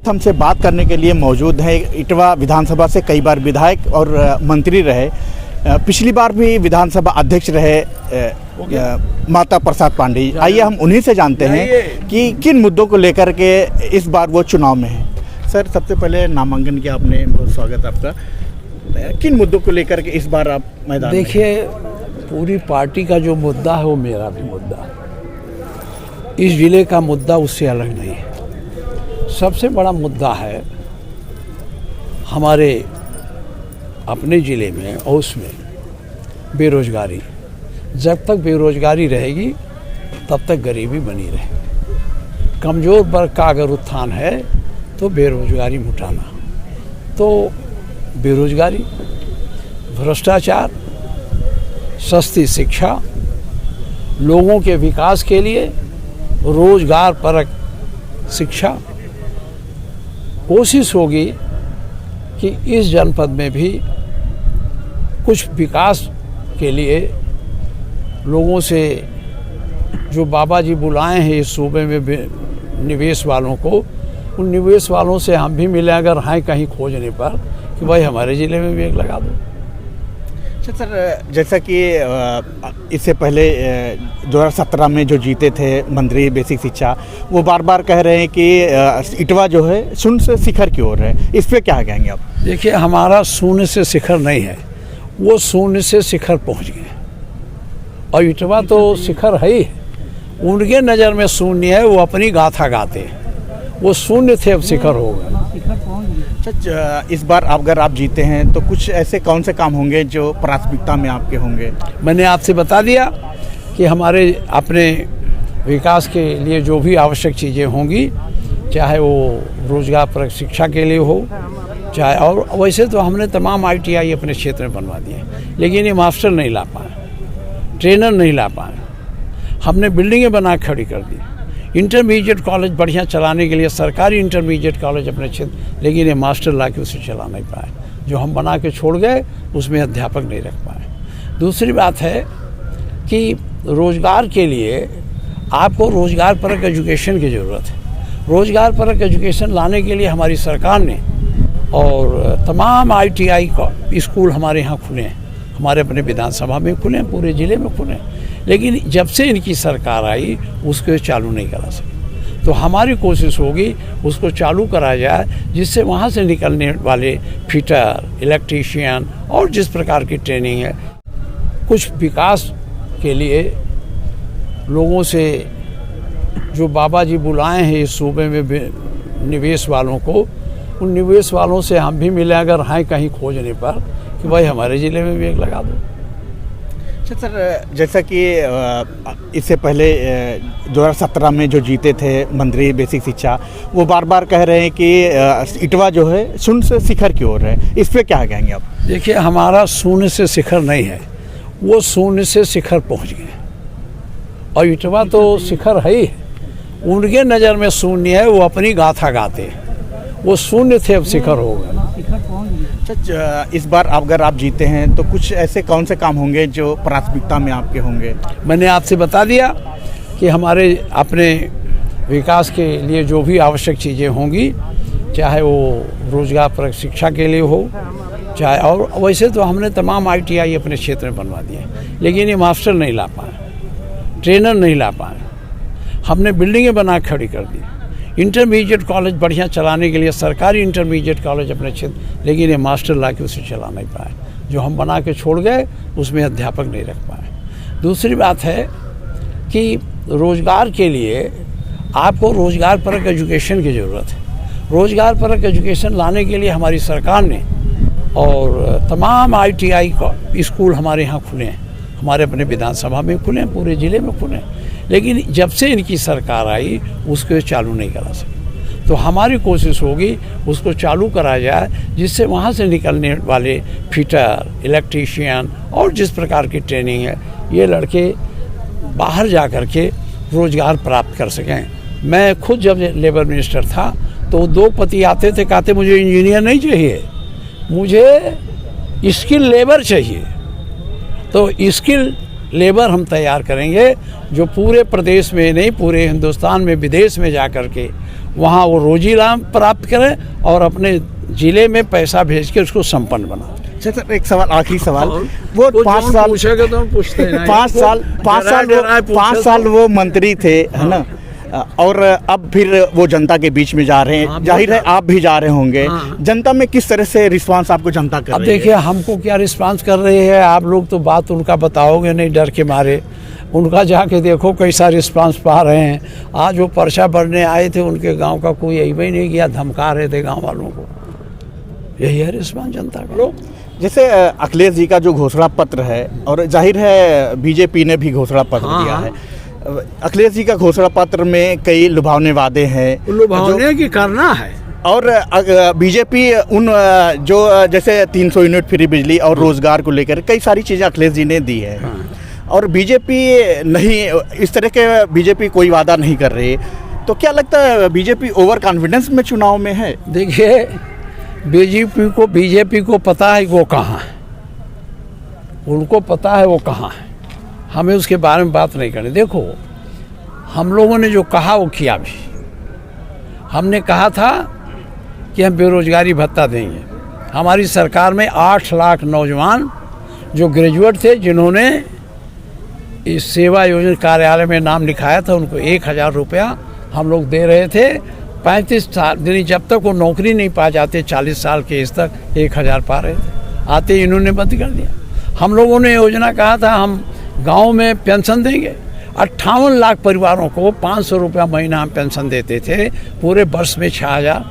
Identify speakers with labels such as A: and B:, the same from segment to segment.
A: हमसे बात करने के लिए मौजूद है। इटवा विधानसभा से कई बार विधायक और मंत्री रहे, पिछली बार भी विधानसभा अध्यक्ष रहे माता प्रसाद पांडे। आइए हम उन्हीं से जानते हैं कि किन मुद्दों को लेकर के इस बार वो चुनाव में है। सर, सबसे पहले नामांकन किया आपने, बहुत स्वागत आपका। किन मुद्दों को लेकर के इस बार आप मैदान में?
B: देखिए, पूरी पार्टी का जो मुद्दा है वो मेरा भी मुद्दा है। इस जिले का मुद्दा उससे अलग नहीं है। सबसे बड़ा मुद्दा है हमारे अपने ज़िले में और उसमें बेरोज़गारी। जब तक बेरोज़गारी रहेगी तब तक गरीबी बनी रहेगी। कमज़ोर वर्ग का अगर उत्थान है तो बेरोज़गारी मिटाना। तो बेरोज़गारी, भ्रष्टाचार, सस्ती शिक्षा, लोगों के विकास के लिए रोज़गार परक शिक्षा। कोशिश होगी कि इस जनपद में भी कुछ विकास के लिए लोगों से जो बाबा जी बुलाए हैं इस सूबे में निवेश वालों को, उन निवेश वालों से हम भी मिले अगर हैं कहीं खोजने पर कि भाई हमारे ज़िले में भी एक लगा दो।
A: सर, जैसा कि इससे पहले 2017 में जो जीते थे मंत्री बेसिक शिक्षा, वो बार बार कह रहे हैं कि इटवा जो है शून्य से शिखर की ओर है। इस पे क्या कहेंगे आप?
B: देखिए, हमारा शून्य से शिखर नहीं है, वो शून्य से शिखर पहुंच गए और इटवा तो शिखर है ही। उनके नज़र में शून्य है, वो अपनी गाथा गाते हैं। वो शून्य थे, अब शिखर हो गए।
A: इस बार अगर आप जीते हैं तो कुछ ऐसे कौन से काम होंगे जो प्राथमिकता में आपके होंगे?
B: मैंने आपसे बता दिया कि हमारे अपने विकास के लिए जो भी आवश्यक चीज़ें होंगी, चाहे वो रोज़गार पर शिक्षा के लिए हो, चाहे और वैसे तो हमने तमाम ITI अपने क्षेत्र में बनवा दिए, लेकिन ये मास्टर नहीं ला पाए, ट्रेनर नहीं ला पाए। हमने बिल्डिंगें बना खड़ी कर दी। इंटरमीडिएट कॉलेज बढ़िया चलाने के लिए सरकारी इंटरमीडिएट कॉलेज अपने क्षेत्र, लेकिन ये मास्टर ला के उसे चला नहीं पाए। जो हम बना के छोड़ गए उसमें अध्यापक नहीं रख पाए। दूसरी बात है कि रोज़गार के लिए आपको रोज़गार परक एजुकेशन की ज़रूरत है। रोज़गार परक एजुकेशन लाने के लिए हमारी सरकार ने और तमाम ITI स्कूल हमारे यहाँ खुले हैं, हमारे अपने विधानसभा में खुले हैं, पूरे ज़िले में खुले हैं, लेकिन जब से इनकी सरकार आई उसको चालू नहीं करा सके। तो हमारी कोशिश होगी उसको चालू कराया जाए, जिससे वहाँ से निकलने वाले फिटर, इलेक्ट्रीशियन और जिस प्रकार की ट्रेनिंग है, कुछ विकास के लिए लोगों से जो बाबा जी बुलाए हैं इस सूबे में निवेश वालों को, उन निवेश वालों से हम भी मिले अगर हैं कहीं खोजने पर कि भाई हमारे ज़िले में भी एक लगा दो।
A: सर, जैसा कि इससे पहले 2017 में जो जीते थे मंत्री बेसिक शिक्षा, वो बार बार कह रहे हैं कि इटवा जो है शून्य से शिखर की ओर है। इस पे क्या कहेंगे आप?
B: देखिए, हमारा शून्य से शिखर नहीं है, वो शून्य से शिखर पहुंच गए और इटवा तो शिखर है ही। उनके नज़र में शून्य है, वो अपनी गाथा गाते हैं। वो शून्य थे, अब शिखर हो गए।
A: इस बार अगर आप जीते हैं तो कुछ ऐसे कौन से काम होंगे जो प्राथमिकता में आपके होंगे? मैंने
B: आपसे बता दिया कि हमारे अपने विकास के लिए जो भी आवश्यक चीज़ें होंगी, चाहे वो रोज़गार पर शिक्षा के लिए हो, चाहे और वैसे तो हमने तमाम ITI अपने क्षेत्र में बनवा दिए, लेकिन ये मास्टर नहीं ला पाए, ट्रेनर नहीं ला पाए। हमने बिल्डिंगें बना खड़ी कर दी। इंटरमीडिएट कॉलेज बढ़िया चलाने के लिए सरकारी इंटरमीडिएट कॉलेज अपने क्षेत्र, लेकिन ये मास्टर ला के उसे चला नहीं पाए। जो हम बना के छोड़ गए उसमें अध्यापक नहीं रख पाए। दूसरी बात है कि रोज़गार के लिए आपको रोज़गार परक एजुकेशन की ज़रूरत है। रोज़गार परक एजुकेशन लाने के लिए हमारी सरकार ने और तमाम ITI स्कूल हमारे यहाँ खुले हैं, हमारे अपने विधानसभा में खुले हैं, पूरे ज़िले में खुले हैं, लेकिन जब से इनकी सरकार आई उसको चालू नहीं करा सके। तो हमारी कोशिश होगी उसको चालू कराया जाए, जिससे वहाँ से निकलने वाले फिटर, इलेक्ट्रीशियन और जिस प्रकार की ट्रेनिंग है, ये लड़के बाहर जा कर के रोज़गार प्राप्त कर सकें। मैं खुद जब लेबर मिनिस्टर था तो 2 पति आते थे, कहते मुझे इंजीनियर नहीं चाहिए, मुझे स्किल लेबर चाहिए। तो स्किल लेबर हम तैयार करेंगे जो पूरे प्रदेश में नहीं, पूरे हिंदुस्तान में, विदेश में जा कर के वहाँ वो रोजी लाभ प्राप्त करें और अपने ज़िले में पैसा भेज के उसको संपन्न बनाए।
A: अच्छा सर, एक सवाल, आखिरी सवाल, वो 5 साल
B: पूछेगा तो हम पूछते हैं
A: 5 साल वो मंत्री थे, है ना, और अब फिर वो जनता के बीच में जा रहे हैं, जाहिर है आप भी जा रहे होंगे, जनता में किस तरह से रिस्पांस आपको जनता कर
B: अब
A: रही है?
B: देखिए हमको क्या रिस्पांस कर रहे हैं, आप लोग तो बात उनका बताओगे नहीं डर के मारे, उनका जाके देखो कैसा रिस्पांस पा रहे हैं। आज वो पर्चा भरने आए थे, उनके गांव का कोई यही भी नहीं किया, धमका रहे थे गांव वालों को। यही है रिस्पांस जनता का।
A: जैसे अखिलेश जी का जो घोषणा पत्र है, और जाहिर है बीजेपी ने भी घोषणा पत्र दिया है, अखिलेश जी का घोषणा पत्र में कई लुभावने वादे हैं,
B: लुभावने की करना है,
A: और बीजेपी उन जो जैसे 300 यूनिट फ्री बिजली और रोजगार को लेकर कई सारी चीज़ें अखिलेश जी ने दी है, और बीजेपी नहीं, इस तरह के बीजेपी कोई वादा नहीं कर रही। तो क्या लगता है बीजेपी ओवर कॉन्फिडेंस में चुनाव में है?
B: देखिए बीजेपी को पता है वो कहाँ है, उनको पता है वो कहाँ है, हमें उसके बारे में बात नहीं करनी। देखो हम लोगों ने जो कहा वो किया भी। हमने कहा था कि हम बेरोजगारी भत्ता देंगे। हमारी सरकार में 8 लाख नौजवान जो ग्रेजुएट थे, जिन्होंने इस सेवा योजना कार्यालय में नाम लिखाया था, उनको 1000 रुपया हम लोग दे रहे थे। 35 साल यानी जब तक वो नौकरी नहीं पा जाते 40 साल के एज तक 1000 पा रहे थे, आते इन्होंने बंद कर दिया। हम लोगों ने योजना कहा था हम गांव में पेंशन देंगे, 58 लाख परिवारों को 500 रुपया महीना हम पेंशन देते थे, पूरे वर्ष में 6000।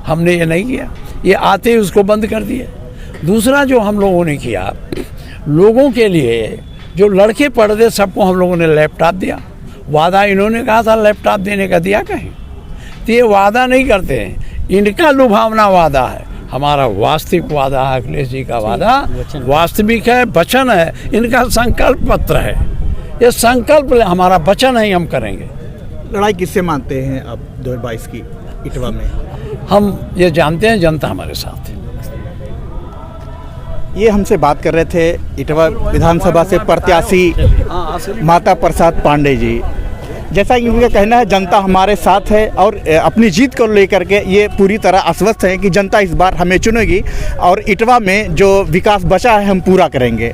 B: हमने ये नहीं किया, ये आते ही उसको बंद कर दिए। दूसरा जो हम लोगों ने किया, लोगों के लिए जो लड़के पढ़ रहे सबको हम लोगों ने लैपटॉप दिया। वादा इन्होंने कहा था लैपटॉप देने का, दिया कहीं? तो ये वादा नहीं करते हैं, इनका लुभावना वादा है। हमारा वास्तविक वादा है, अखिलेश जी का वादा वास्तविक है, वचन है, इनका संकल्प पत्र है। ये संकल्प हमारा वचन है, हम करेंगे।
A: लड़ाई किससे मानते हैं अब 2022 की इटवा में?
B: हम ये जानते हैं जनता हमारे साथ है।
A: ये हमसे बात कर रहे थे इटवा विधानसभा से प्रत्याशी माता प्रसाद पांडे जी। जैसा कि उनका कहना है जनता हमारे साथ है, और अपनी जीत को लेकर के ये पूरी तरह आश्वस्त हैं कि जनता इस बार हमें चुनेगी और इटवा में जो विकास बचा है हम पूरा करेंगे।